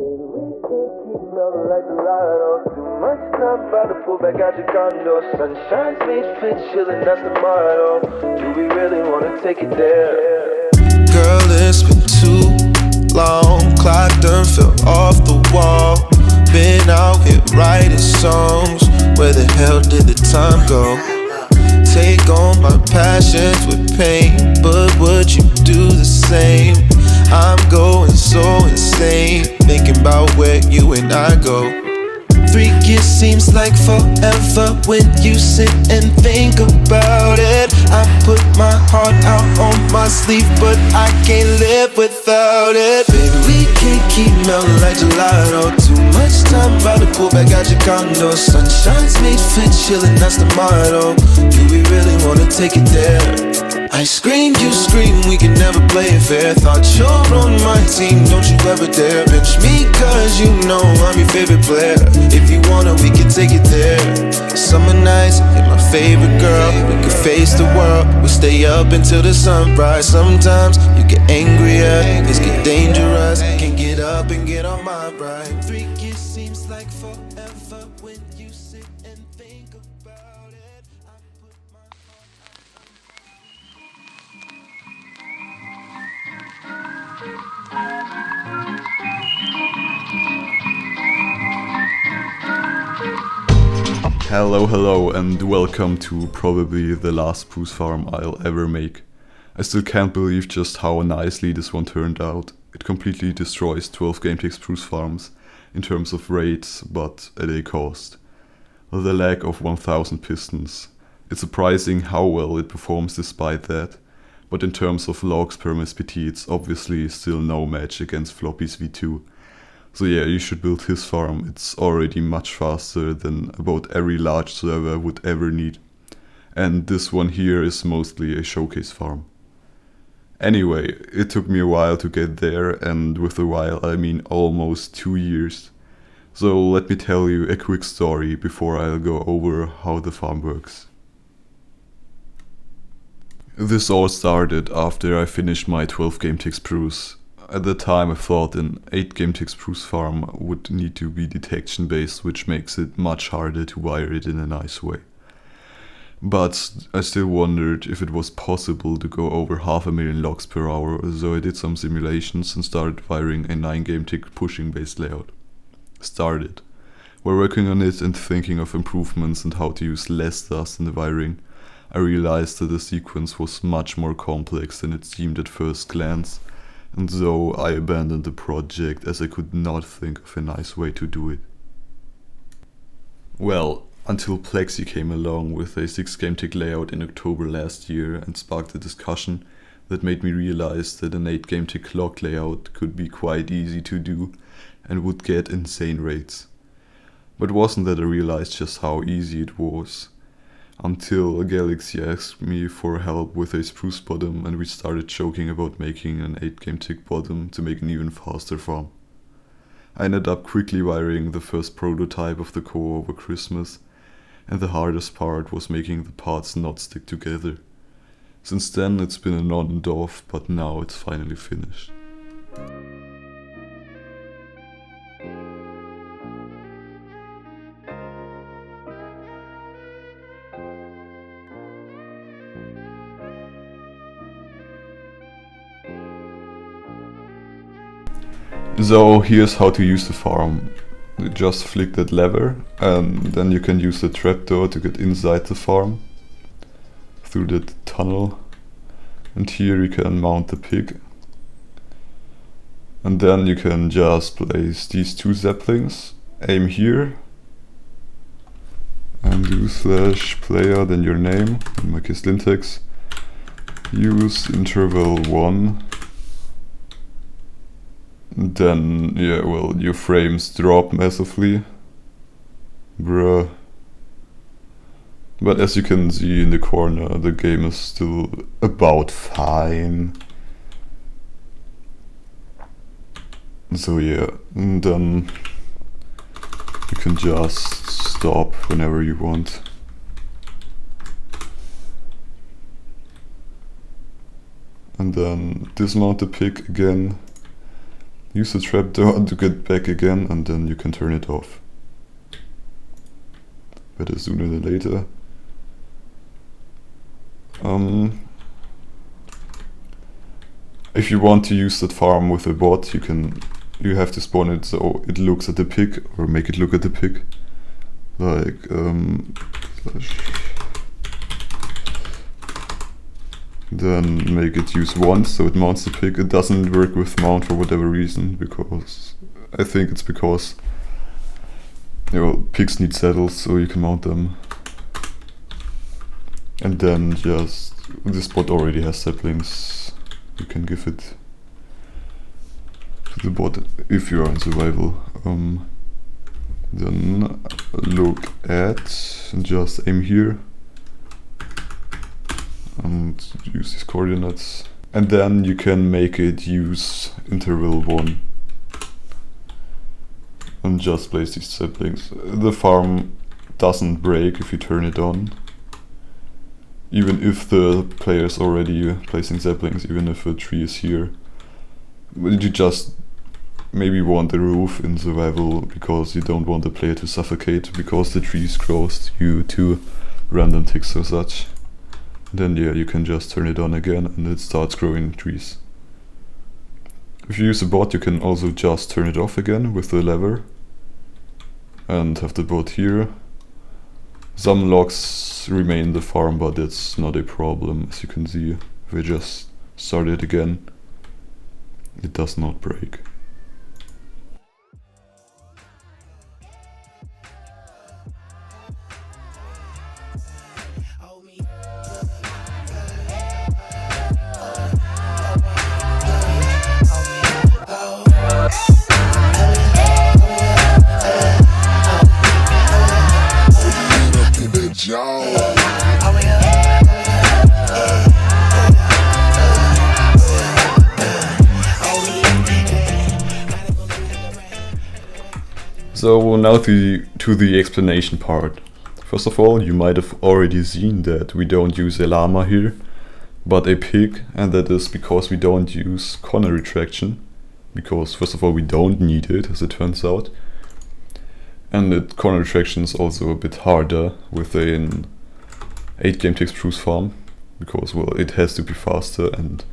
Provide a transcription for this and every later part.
Like the lotto, too much time about to pull back out your condo. Sunshine, sweet fit, chillin', that's the motto. Do we really wanna take it there? Girl, it's been too long. Clock done fell off the wall. Been out here writing songs. Where the hell did the time go? Take on my passions with pain, but would you do the same? I'm going so insane, thinking about where you and I go. 3 years seems like forever when you sit and think about it. I put my heart out on my sleeve, but I can't live without it. Baby, we can't keep melting like gelato. Too much time about to pull back out your condo. Sunshine's made fit, chillin', that's the motto. Do we really wanna take it there? I scream, you scream, we can never play it fair. Thought you're on my team, don't you ever dare bench me, cause you know I'm your favorite player. If you wanna, we can take it there. Summer nights, you're my favorite girl. We can face the world, we'll stay up until the sunrise. Sometimes you get angrier, things get dangerous. Can't get up and get on my ride. 3 years seems like forever when you sit and think about it. I put my heart Hello and welcome to probably the last Spruce farm I'll ever make. I still can't believe just how nicely this one turned out. It completely destroys 12 GameTech Spruce farms in terms of rates, but at a cost. The lack of 1000 pistons. It's surprising how well it performs despite that, but in terms of logs per MSPT it's obviously still no match against Floppy's V2. So yeah, you should build his farm, it's already much faster than about every large server would ever need. And this one here is mostly a showcase farm. Anyway, it took me a while to get there, and with a while I mean almost 2 years. So let me tell you a quick story before I'll go over how the farm works. This all started after I finished my 12 GameTech Spruce. At the time I thought an 8 GameTech Spruce farm would need to be detection based, which makes it much harder to wire it in a nice way. But I still wondered if it was possible to go over 500,000 logs per hour, so I did some simulations and started wiring a 9 GameTech pushing based layout. Started. While working on it and thinking of improvements and how to use less dust in the wiring, I realized that the sequence was much more complex than it seemed at first glance. And so I abandoned the project as I could not think of a nice way to do it. Well, until Plexi came along with a 6 GameTech layout in October last year and sparked a discussion that made me realize that an 8 GameTech log layout could be quite easy to do and would get insane rates. But wasn't that I realized just how easy it was? Until a Galaxy asked me for help with a Spruce bottom and we started joking about making an 8 GameTech bottom to make an even faster farm. I ended up quickly wiring the first prototype of the core over Christmas, and the hardest part was making the parts not stick together. Since then it's been an on and off, but now it's finally finished. So here's how to use the farm. You just flick that lever and then you can use the trapdoor to get inside the farm through that tunnel, and here you can mount the pig, and then you can just place these 2 saplings, aim here and do /player, then your name, in my case Lintex, use interval 1. Then, yeah, well, your frames drop massively. Bruh. But as you can see in the corner, the game is still about fine. So yeah, and then you can just stop whenever you want. And then dismount the pig again. use the trapdoor to get back again, and then you can turn it off. Better sooner than later. If you want to use that farm with a bot, you have to spawn it so it looks at the pig, or make it look at the pig. Like then make it use wont so it mounts the pig. It doesn't work with mount for whatever reason, because I think it's because pigs need saddles so you can mount them. And then just this bot already has saplings. You can give it to the bot if you are in survival. Then look at and just aim here and use these coordinates, and then you can make it use interval 1 and just place these saplings. The farm doesn't break if you turn it on, even if the player is already placing saplings, even if a tree is here. But you just maybe want a roof in survival because you don't want the player to suffocate because the trees grows due to random ticks or such. Then yeah, you can just turn it on again and it starts growing trees. If you use a bot, you can also just turn it off again with the lever and have the bot here. Some logs remain in the farm, but it's not a problem. As you can see, if we just start it again, it does not break. So now to the explanation part. First of all, you might have already seen that we don't use a llama here, but a pig, and that is because we don't use corner retraction, because first of all we don't need it, as it turns out, and the corner retraction is also a bit harder with an 8 game ticks Spruce farm, because well, it has to be faster, and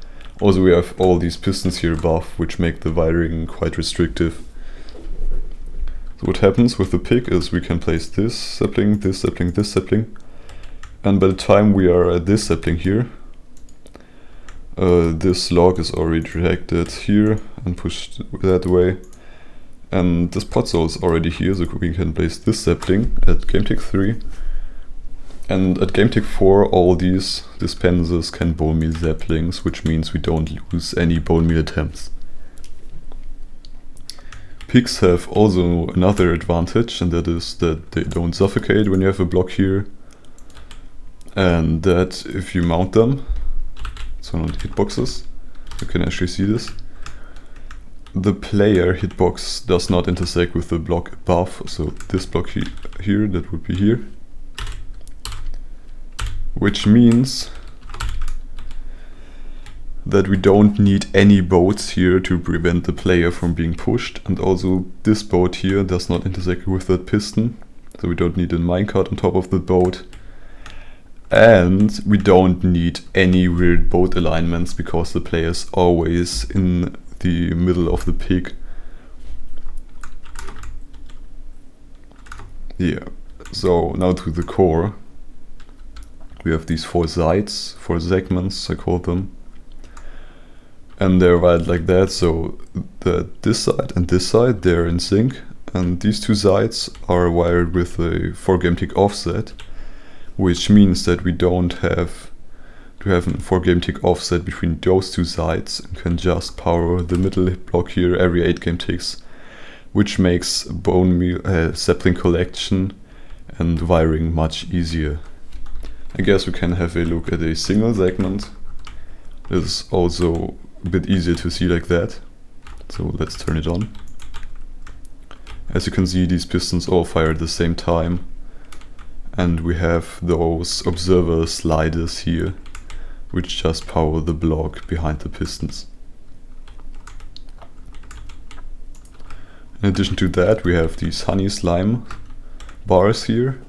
also we have all these pistons here above which make the wiring quite restrictive. So what happens with the pig is we can place this sapling, this sapling, this sapling, and by the time we are at this sapling here, this log is already directed here and pushed that way, and this podzol is already here, so we can place this sapling at game tick 3, and at game tick 4 all these dispensers can bone meal saplings, which means we don't lose any bone meal attempts. Pigs have also another advantage, and that is that they don't suffocate when you have a block here, and that if you mount them, so on the hitboxes, you can actually see this, the player hitbox does not intersect with the block above, so this block here, that would be here, which means that we don't need any boats here to prevent the player from being pushed, and also this boat here does not intersect with that piston, so we don't need a minecart on top of the boat, and we don't need any weird boat alignments because the player is always in the middle of the pig. Yeah, so now to the core. We have these 4 sides, 4 segments I call them, and they're wired like that, so that this side and this side, they're in sync, and these 2 sides are wired with a 4 game tick offset, which means that we don't have to have a 4 game tick offset between those 2 sides, and can just power the middle block here every 8 game ticks, which makes bone meal sapling collection and wiring much easier. I guess we can have a look at a single segment. This is also a bit easier to see like that, so let's turn it on. As you can see, these pistons all fire at the same time, and we have those observer sliders here which just power the block behind the pistons. In addition to that, we have these honeyslime bars here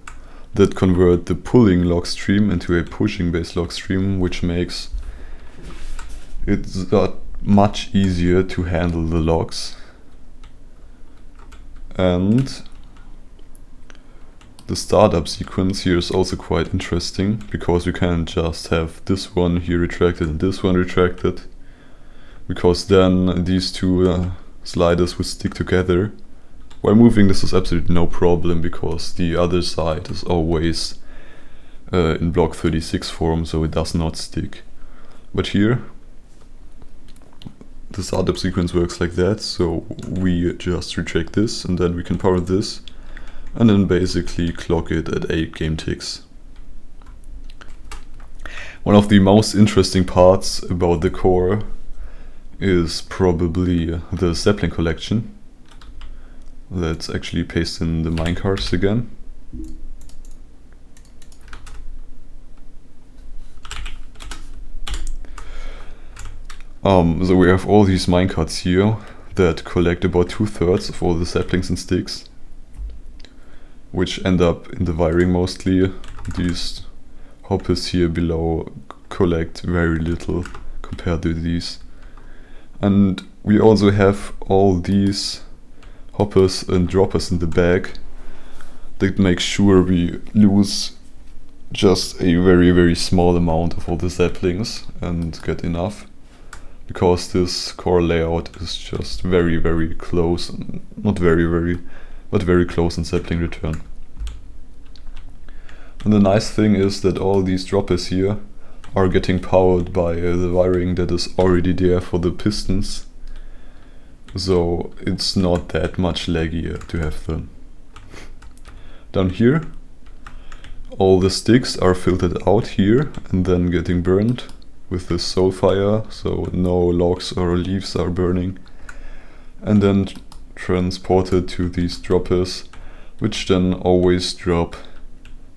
that convert the pulling log stream into a pushing based log stream, which makes it much easier to handle the logs. And the startup sequence here is also quite interesting, because we can just have this one here retracted and this one retracted, because then these two sliders would stick together. While moving this is absolutely no problem, because the other side is always in block 36 form, so it does not stick. But here the startup sequence works like that, so we just retract this and then we can power this and then basically clock it at 8 game ticks. One of the most interesting parts about the core is probably the sapling collection. Let's actually paste in the minecarts again. So we have all these minecarts here that collect about 2/3 of all the saplings and sticks, which end up in the wiring mostly. These hoppers here below collect very little compared to these. And we also have all these hoppers and droppers in the back that make sure we lose just a very small amount of all the saplings and get enough, because this core layout is just very close, not very, but very close in sapling return. And the nice thing is that all these droppers here are getting powered by the wiring that is already there for the pistons, so it's not that much laggier to have them. Down here all the sticks are filtered out here and then getting burned with the soul fire, so no logs or leaves are burning, and then transported to these droppers, which then always drop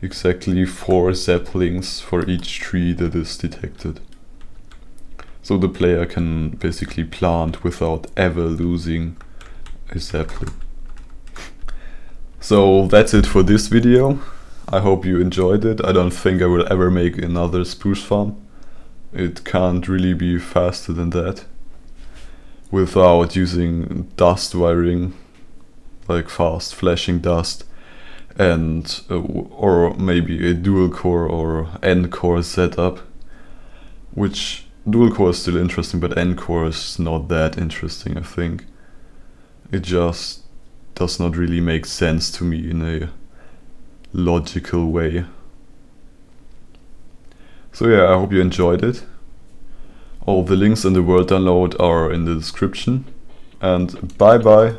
exactly 4 saplings for each tree that is detected. So the player can basically plant without ever losing a sapling. So that's it for this video. I hope you enjoyed it. I don't think I will ever make another spruce farm. It can't really be faster than that without using dust wiring, like fast flashing dust, and or maybe a dual core or N core setup, which dual core is still interesting, but N core is not that interesting. I think it just does not really make sense to me in a logical way. So yeah, I hope you enjoyed it. All the links in the world download are in the description, and bye bye.